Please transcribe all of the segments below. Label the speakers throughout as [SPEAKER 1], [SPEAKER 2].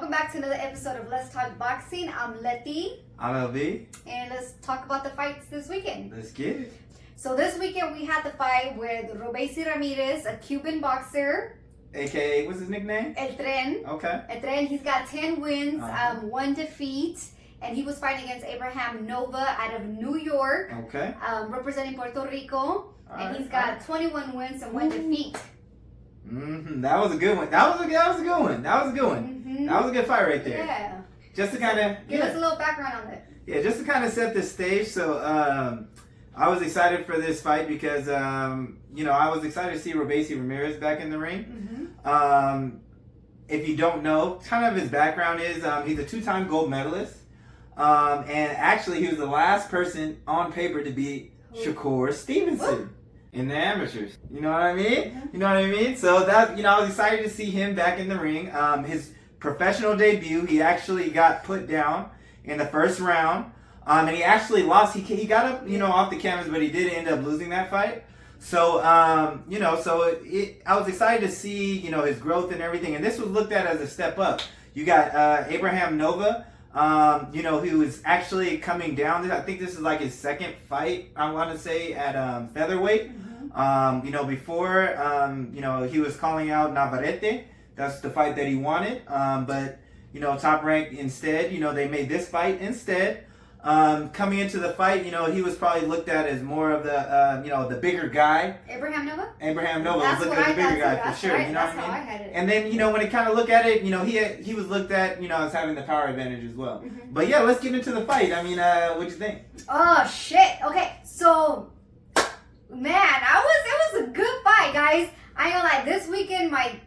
[SPEAKER 1] welcome back to another episode of Let's Talk Boxing. I'm Leti.
[SPEAKER 2] I'm LB.
[SPEAKER 1] And let's talk about the fights this weekend.
[SPEAKER 2] Let's get it.
[SPEAKER 1] So this weekend we had the fight with Robeisy Ramirez, a Cuban boxer.
[SPEAKER 2] AKA, what's his nickname?
[SPEAKER 1] El Tren.
[SPEAKER 2] Okay.
[SPEAKER 1] El Tren, he's got 10 wins, 1 defeat. And he was fighting against Abraham Nova out of New York.
[SPEAKER 2] Okay.
[SPEAKER 1] Representing Puerto Rico. And he's got 21 wins and 1 defeat.
[SPEAKER 2] That was a good one. That was a good one. That was a good fight right there.
[SPEAKER 1] Yeah.
[SPEAKER 2] Just to kind of
[SPEAKER 1] give us a little background on it.
[SPEAKER 2] Yeah, just to kind of set the stage. So I was excited for this fight because I was excited to see Robeisy Ramirez back in the ring. If you don't know, kind of his background is he's a 2-time gold medalist, and actually he was the last person on paper to beat Shakur Stevenson in the amateurs. You know what I mean? You know what I mean? So that I was excited to see him back in the ring. His professional debut, he actually got put down in the first round, and he actually lost. He got up off the canvas, but he did end up losing that fight. So I was excited to see his growth and everything, and this was looked at as a step up. You got Abraham Nova, who is actually coming down. I think this is like his second fight, I want to say, at featherweight. Before he was calling out Navarrete. That's the fight that he wanted. But Top Rank instead, they made this fight instead. Coming into the fight, he was probably looked at as more of the the bigger guy.
[SPEAKER 1] Abraham Nova?
[SPEAKER 2] Abraham Nova was looked at the bigger guy for sure.
[SPEAKER 1] Right.
[SPEAKER 2] You know
[SPEAKER 1] That's
[SPEAKER 2] what I mean?
[SPEAKER 1] how I had it.
[SPEAKER 2] And then when it kind of look at it, he was looked at as having the power advantage as well. But yeah, let's get into the fight. I mean, what'd you think?
[SPEAKER 1] Oh shit. Okay, so man, it was a good fight, guys. I know, like, this weekend my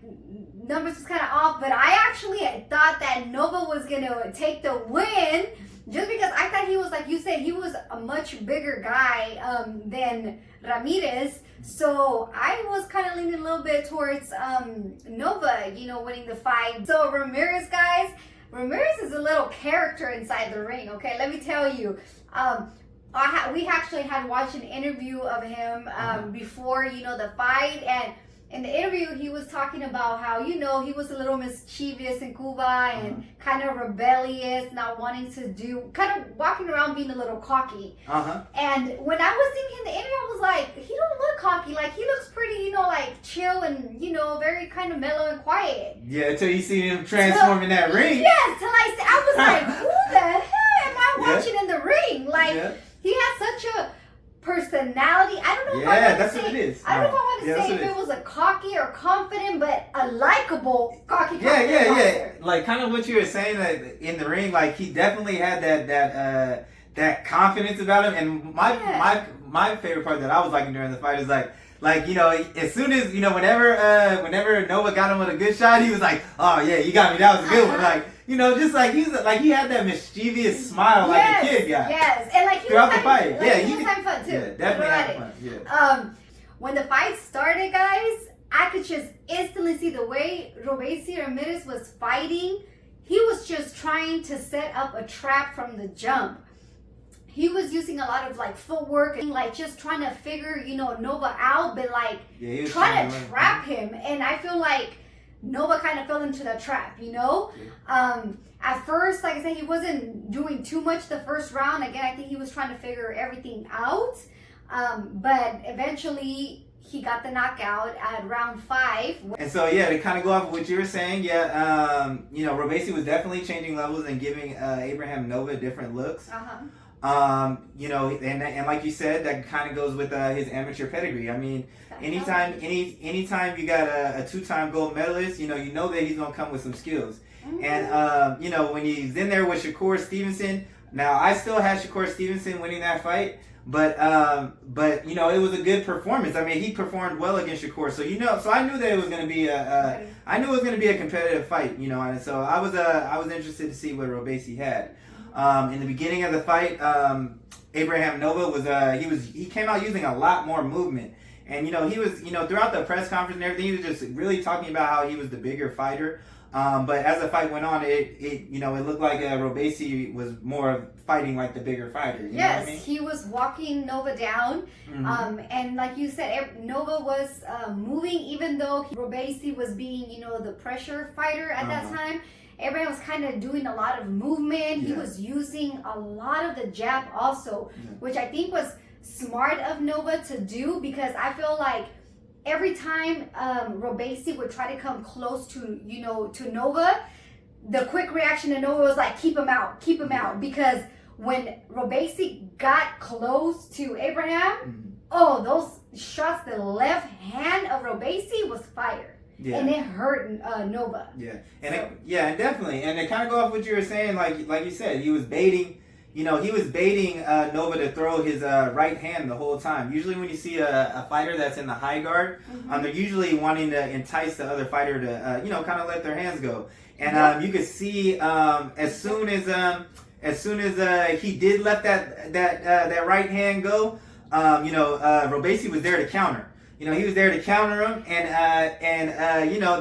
[SPEAKER 1] numbers was kind of off, but I actually thought that Nova was gonna take the win, just because I thought he was, like you said, he was a much bigger guy than Ramirez. So I was kind of leaning a little bit towards Nova, winning the fight. So Ramirez, guys, Ramirez is a little character inside the ring. Okay, let me tell you. We actually had watched an interview of him before the fight, and in the interview he was talking about how he was a little mischievous in Cuba and kind of rebellious, not wanting to do, kind of walking around being a little cocky. And when I was seeing him in the interview, I was like, he don't look cocky. Like, he looks pretty, like, chill and very kind of mellow and quiet.
[SPEAKER 2] Yeah, until you see him transform in that ring.
[SPEAKER 1] Yes, till I was like, who the hell am I watching in the ring? Like, he has such a personality. I don't know if I want to say.
[SPEAKER 2] What it is.
[SPEAKER 1] I don't know if I want to say if it was a cocky or confident, but a likable cocky.
[SPEAKER 2] Yeah. Like, kind of what you were saying, that in the ring, like, he definitely had that confidence about him. And my favorite part that I was liking during the fight is like as soon as whenever Nova got him with a good shot, he was like, oh yeah, you got me, that was a good one. Like, just like he had that mischievous smile, like a kid guy.
[SPEAKER 1] Yes, and like
[SPEAKER 2] throughout the fight.
[SPEAKER 1] He was having fun too.
[SPEAKER 2] Yeah, definitely having fun. Yeah.
[SPEAKER 1] When the fight started, guys, I could just instantly see the way Robeisy Ramirez was fighting. He was just trying to set up a trap from the jump. He was using a lot of like footwork and like just trying to figure Nova out, but like trying to trap him. And I feel like Nova kind of fell into the trap, At first, like I said, he wasn't doing too much the first round. Again, I think he was trying to figure everything out. But eventually he got the knockout at round 5.
[SPEAKER 2] And so, to kind of go off of what you were saying, Robeisy was definitely changing levels and giving Abraham Nova different looks. And like you said, that kind of goes with his amateur pedigree. I mean, anytime you got a 2-time gold medalist, you know that he's gonna come with some skills. And when he's in there with Shakur Stevenson, now I still had Shakur Stevenson winning that fight, but it was a good performance. I mean, he performed well against Shakur, so I knew that it was gonna be a competitive fight, and so I was interested to see what Robeisy had. In the beginning of the fight, Abraham Nova he came out using a lot more movement, and he was throughout the press conference and everything, he was just really talking about how he was the bigger fighter. But as the fight went on, it looked like Robeisy was more fighting like the bigger fighter. You know what I mean?
[SPEAKER 1] He was walking Nova down, and like you said, Nova was moving, even though Robeisy was being the pressure fighter at that time. Abraham was kind of doing a lot of movement. He
[SPEAKER 2] Yeah.
[SPEAKER 1] was using a lot of the jab also, which I think was smart of Nova to do, because I feel like every time Robeisy would try to come close to, to Nova, the quick reaction to Nova was like, keep him out. Because when Robeisy got close to Abraham, oh, those shots, the left hand of Robeisy was fire.
[SPEAKER 2] Yeah.
[SPEAKER 1] And it hurt Nova.
[SPEAKER 2] Yeah, and and definitely, and to kind of go off what you were saying, like you said, he was baiting Nova to throw his right hand the whole time. Usually, when you see a fighter that's in the high guard, they're usually wanting to entice the other fighter to kind of let their hands go. And you could see as soon as he did let that right hand go, Robeisy was there to counter. He was there to counter him, and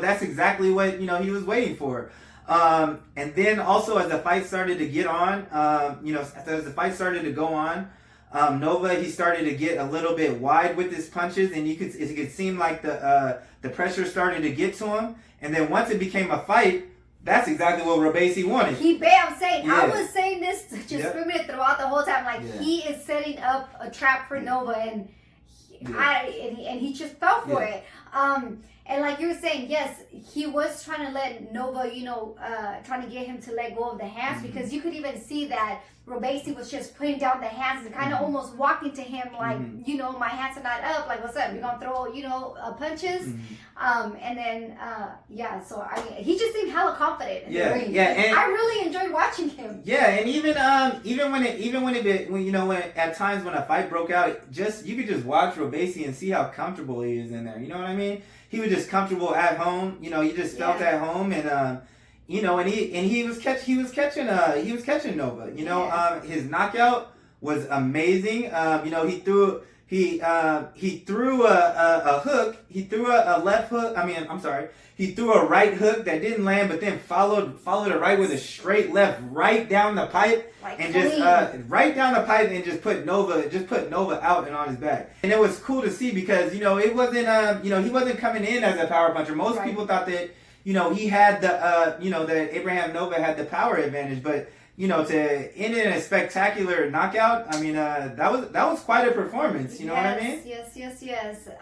[SPEAKER 2] that's exactly what he was waiting for. And then also as the fight started to get on, as the fight started to go on, Nova, he started to get a little bit wide with his punches, and it could seem like the pressure started to get to him. And then once it became a fight, that's exactly what Robeisy wanted.
[SPEAKER 1] I'm saying, I was saying this screaming it throughout the whole time, like he is setting up a trap for Nova, and he just fell for it. And like you were saying, yes, he was trying to let Nova, trying to get him to let go of the hands, because you could even see that Robeisy was just putting down the hands and kind of almost walking to him like, my hands are not up. Like, what's up? You're going to throw, punches? And then, so he just seemed hella confident in the ring.
[SPEAKER 2] Yeah, and
[SPEAKER 1] I really enjoyed watching him.
[SPEAKER 2] Yeah, and even when at times when a fight broke out, you could just watch Robeisy and see how comfortable he is in there. You know what I mean? He was just comfortable at home. He just felt at home, and he was catching Nova. His knockout was amazing. He threw a hook. He threw a left hook. He threw a right hook that didn't land, but then followed it right with a straight left right down the pipe, right down the pipe, and just put Nova out and on his back. And it was cool to see, because it wasn't he wasn't coming in as a power puncher. Most people thought that he had that Abraham Nova had the power advantage, but to end it in a spectacular knockout, that was quite a performance. You know what I mean?
[SPEAKER 1] Yes.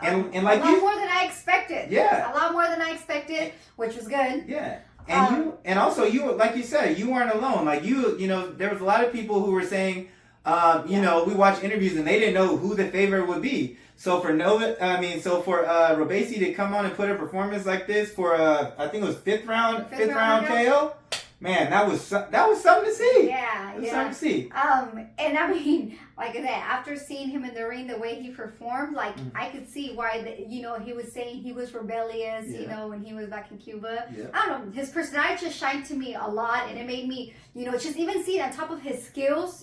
[SPEAKER 2] And like
[SPEAKER 1] a lot more than I expected.
[SPEAKER 2] Yeah.
[SPEAKER 1] A lot more than I expected, which was good.
[SPEAKER 2] Yeah. And also you, like you said, you weren't alone. Like there was a lot of people who were saying, we watched interviews and they didn't know who the favorite would be. So for Robeisy to come on and put a performance like this for I think it was fifth round KO. Man, that was something to see.
[SPEAKER 1] Yeah,
[SPEAKER 2] it was something to see.
[SPEAKER 1] And like I said, after seeing him in the ring, the way he performed, like I could see why he was saying he was rebellious. When he was back in Cuba. Yeah. I don't know. His personality just shined to me a lot, and it made me, just even see on top of his skills,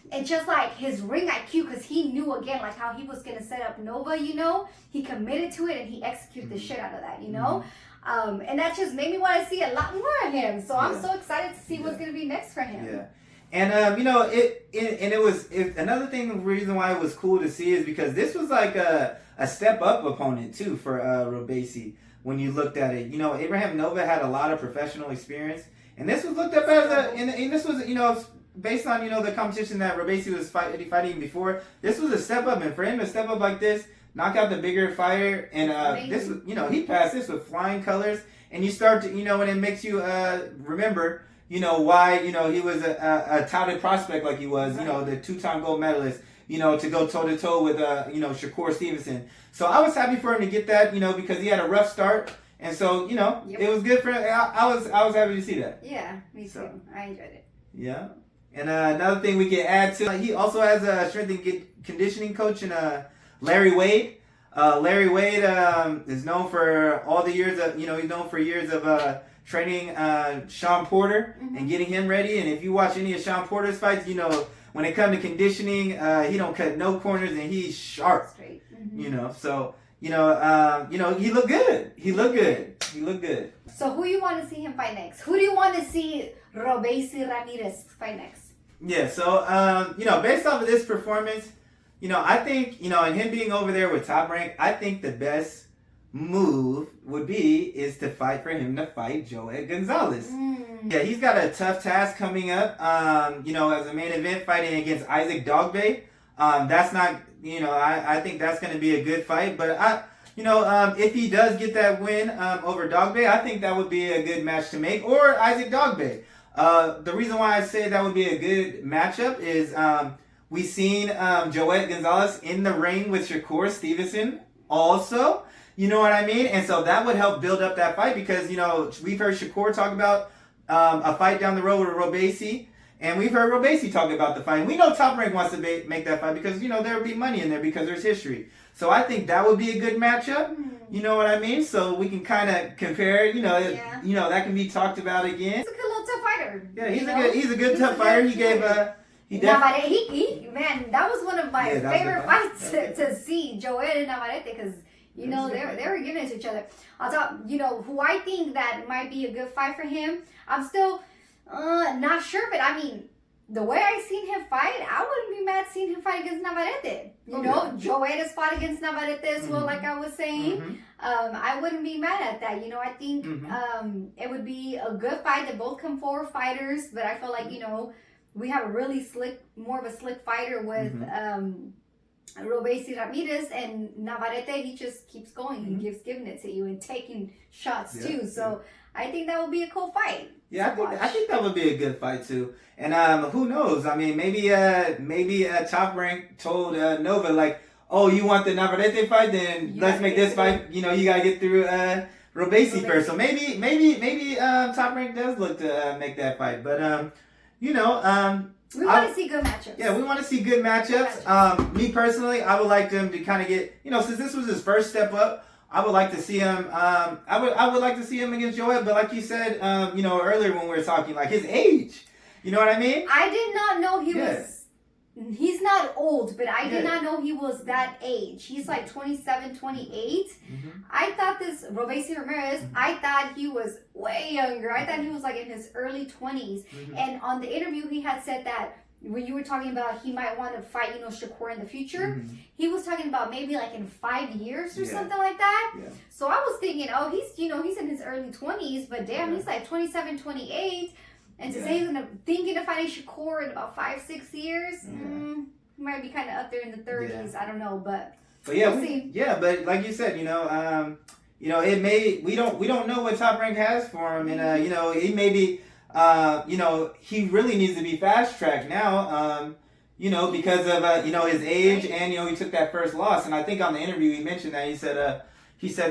[SPEAKER 1] and just like his ring IQ, because he knew again like how he was gonna set up Nova. He committed to it and he executed the shit out of that. And that just made me want to see a lot more of him. So I'm so excited to see what's going to be next for him.
[SPEAKER 2] Yeah. And another reason why it was cool to see is because this was like a step up opponent too for Robeisy. When you looked at it, Abraham Nova had a lot of professional experience, and this was looked up as this was based on the competition that Robeisy was fighting before. This was a step up, and for him to step up like this, knock out the bigger fighter, and this, he passed this with flying colors, and you start to, and it makes you remember, why, he was a touted prospect like he was, the 2-time gold medalist, to go toe to toe with, Shakur Stevenson. So I was happy for him to get that, because he had a rough start, and so, it was good for him. I was happy to see that.
[SPEAKER 1] Yeah, me too. I enjoyed it.
[SPEAKER 2] Yeah. And another thing we can add to, he also has a strength and conditioning coach in Larry Wade. Larry Wade is known for all the years of, he's known for years of training Sean Porter and getting him ready. And if you watch any of Sean Porter's fights, when it comes to conditioning, he don't cut no corners and he's sharp.
[SPEAKER 1] Straight.
[SPEAKER 2] So, he looked good. He looked good.
[SPEAKER 1] So who you want to see him fight next? Who do you want to see Robeisy Ramirez fight next? Yeah,
[SPEAKER 2] so, based off of this performance, I think, and him being over there with Top Rank, I think the best move would be is to fight for him to fight Joel Gonzalez. Yeah, he's got a tough task coming up. As a main event fighting against Isaac Dogbe. That's not, I think that's going to be a good fight. But if he does get that win over Dogbe, I think that would be a good match to make. Or Isaac Dogbe. The reason why I say that would be a good matchup is we've seen Joel Gonzalez in the ring with Shakur Stevenson also. You know what I mean? And so that would help build up that fight because, we've heard Shakur talk about a fight down the road with Robeisy. And we've heard Robeisy talk about the fight. We know Top Rank wants to make that fight because, there would be money in there because there's history. So I think that would be a good matchup. You know what I mean? So we can kind of compare, that can be talked about again.
[SPEAKER 1] He's a good little tough fighter.
[SPEAKER 2] Yeah, he's a good tough fighter. He gave
[SPEAKER 1] man, that was one of my favorite fights to see, Joel and Navarrete, because they were giving it to each other. On top, who I think that might be a good fight for him. I'm still not sure, but I mean, the way I seen him fight, I wouldn't be mad seeing him fight against Navarrete. Joel has fought against Navarrete as well, like I was saying. I wouldn't be mad at that. I think it would be a good fight. They both come forward fighters, but I feel like, we have a really more of a slick fighter with Robeisy Ramirez, and Navarrete, he just keeps going. He keeps giving it to you and taking shots too. So I think that would be a cool fight.
[SPEAKER 2] Yeah, I think that would be a good fight too. And who knows? I mean, maybe Top Rank told Nova like, oh, you want the Navarrete fight? Then let's make this fight. You gotta get through Robeisy first. So maybe Top Rank does look to make that fight. But we
[SPEAKER 1] want to see good matchups.
[SPEAKER 2] Yeah, we want to see good matchups. Me personally, I would like them to kind of get, since this was his first step up, I would like to see him. I would like to see him against Joel. But like you said, earlier when we were talking, like his age. You know what I mean?
[SPEAKER 1] I did not know he was. He's not old, but I did not know he was that age. He's like 27, 28. I thought this Robeisy Ramirez, I thought he was way younger. I thought he was like in his early 20s. And on the interview, he had said that when you were talking about he might want to fight, Shakur in the future, he was talking about maybe like in 5 years or something like that. So I was thinking, oh, he's in his early 20s, but damn, he's like 27, 28. And to say he's thinking of fighting Shakur in about 5-6 years, he might be kind of up there in the 30s. I don't know, but we'll see. Yeah, but
[SPEAKER 2] like you said, it may we don't know what Top Rank has for him, and he may be, he really needs to be fast tracked now, because of his age and he took that first loss, and I think on the interview he mentioned that he said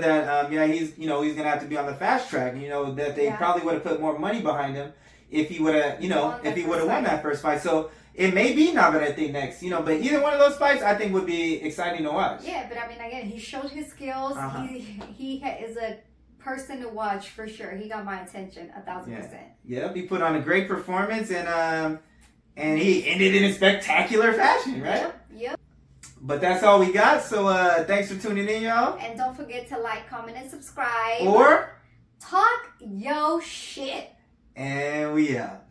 [SPEAKER 2] that he's he's gonna have to be on the fast track, that they probably would have put more money behind him if he would have, won that first fight. So it may be Navarrete next, but either one of those fights I think would be exciting to watch.
[SPEAKER 1] Yeah, but I mean, again, he showed his skills. He is a person to watch for sure. He got my attention 1,000%.
[SPEAKER 2] Yeah, he put on a great performance, and he ended in a spectacular fashion, right?
[SPEAKER 1] Yep.
[SPEAKER 2] But that's all we got. So thanks for tuning in, y'all.
[SPEAKER 1] And don't forget to like, comment, and subscribe.
[SPEAKER 2] Or
[SPEAKER 1] talk yo shit.
[SPEAKER 2] And we out.